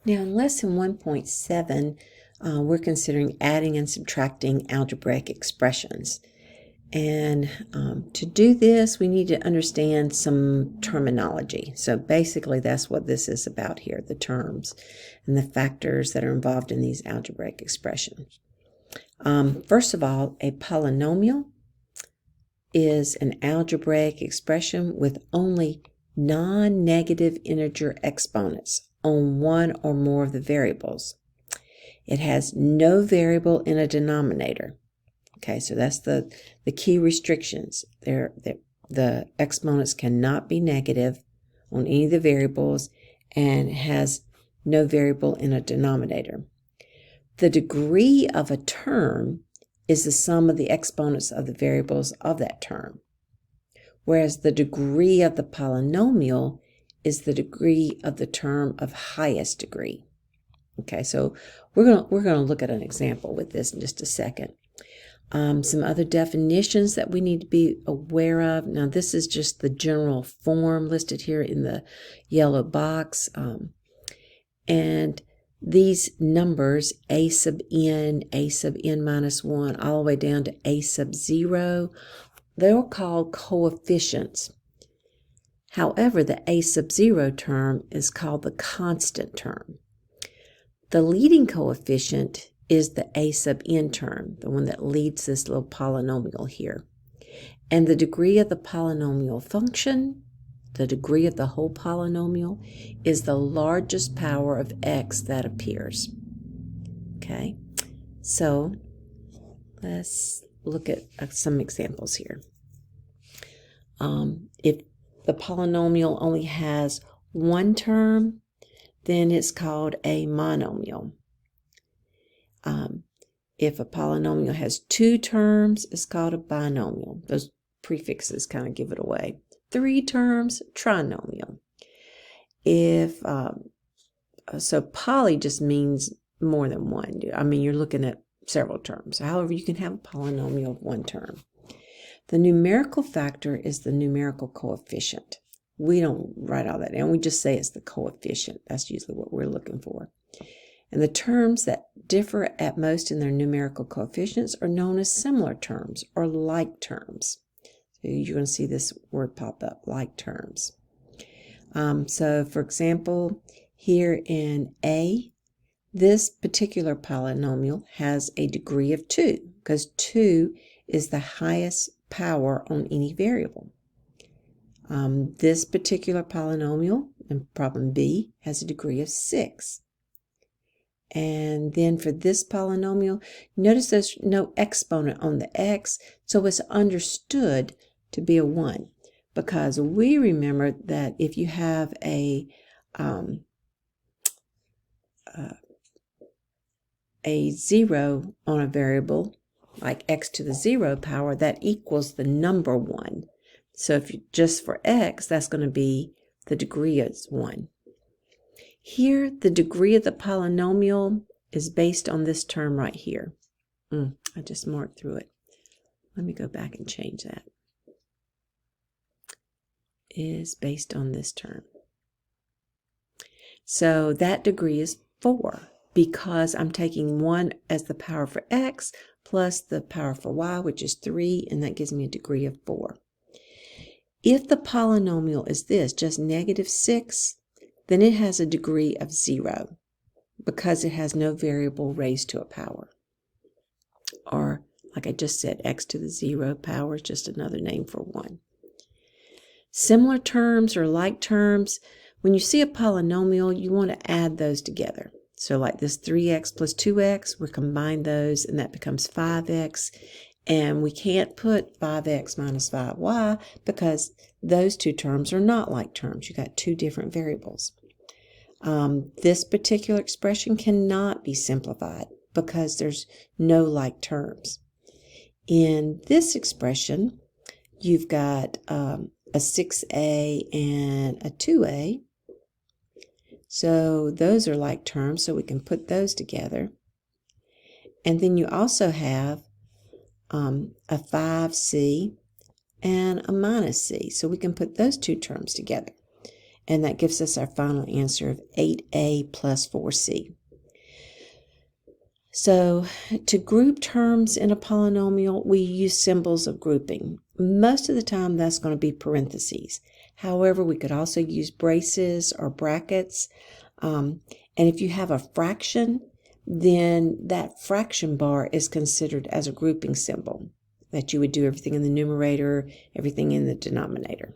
Now, in lesson 1.7, we're considering adding and subtracting algebraic expressions. And to do this, we need to understand some terminology. So basically, that's what this is about here, the terms and the factors that are involved in these algebraic expressions. First of all, a polynomial is an algebraic expression with only non-negative integer exponents on one or more of the variables. It has no variable in a denominator. Okay, so that's the key restrictions. The exponents cannot be negative on any of the variables, and it has no variable in a denominator. The degree of a term is the sum of the exponents of the variables of that term, whereas the degree of the polynomial is the degree of the term of highest degree. Okay, so we're gonna look at an example with this in just a second. Some other definitions that we need to be aware of. Now, this is just the general form listed here in the yellow box. And these numbers, a sub n minus 1, all the way down to a sub 0, they're called coefficients. However, the a sub 0 term is called the constant term. The leading coefficient is the a sub n term, the one that leads this little polynomial here. And the degree of the polynomial function, the degree of the whole polynomial, is the largest power of x that appears. Okay, so let's look at some examples here. If the polynomial only has one term, then it's called a monomial. If a polynomial has two terms, it's called a binomial. Those prefixes kind of give it away. 3 terms, trinomial. So poly just means more than one. I mean, you're looking at several terms. However, you can have a polynomial of one term. The numerical factor is the numerical coefficient. We don't write all that down. We just say it's the coefficient. That's usually what we're looking for. And the terms that differ at most in their numerical coefficients are known as similar terms or like terms. So you're going to see this word pop up, like terms. So for example, here in A, this particular polynomial has a degree of 2 because 2 is the highest power on any variable. This particular polynomial in problem B has a degree of 6. And then for this polynomial, notice there's no exponent on the x, so it's understood to be a 1, because we remember that if you have a 0 on a variable, like x to the 0 power, that equals the number 1. So if you just for x, that's going to be the degree is 1. Here, the degree of the polynomial is based on this term right here. I just marked through it. Let me go back and change that. Is based on this term. So that degree is 4 because I'm taking 1 as the power for x plus the power for y, which is 3, and that gives me a degree of 4. If the polynomial is this, just -6, then it has a degree of 0 because it has no variable raised to a power. Or, like I just said, x to the 0 power is just another name for 1. Similar terms or like terms, when you see a polynomial, you want to add those together. So like this 3x plus 2x, we combine those and that becomes 5x. And we can't put 5x minus 5y because those two terms are not like terms. You got two different variables. This particular expression cannot be simplified because there's no like terms. In this expression, you've got a 6a and a 2a. So those are like terms, so we can put those together. And then you also have a 5c and a minus c. So we can put those two terms together. And that gives us our final answer of 8a plus 4c. So to group terms in a polynomial, we use symbols of grouping. Most of the time, that's going to be parentheses. However, we could also use braces or brackets. And if you have a fraction, then that fraction bar is considered as a grouping symbol, that you would do everything in the numerator, everything in the denominator.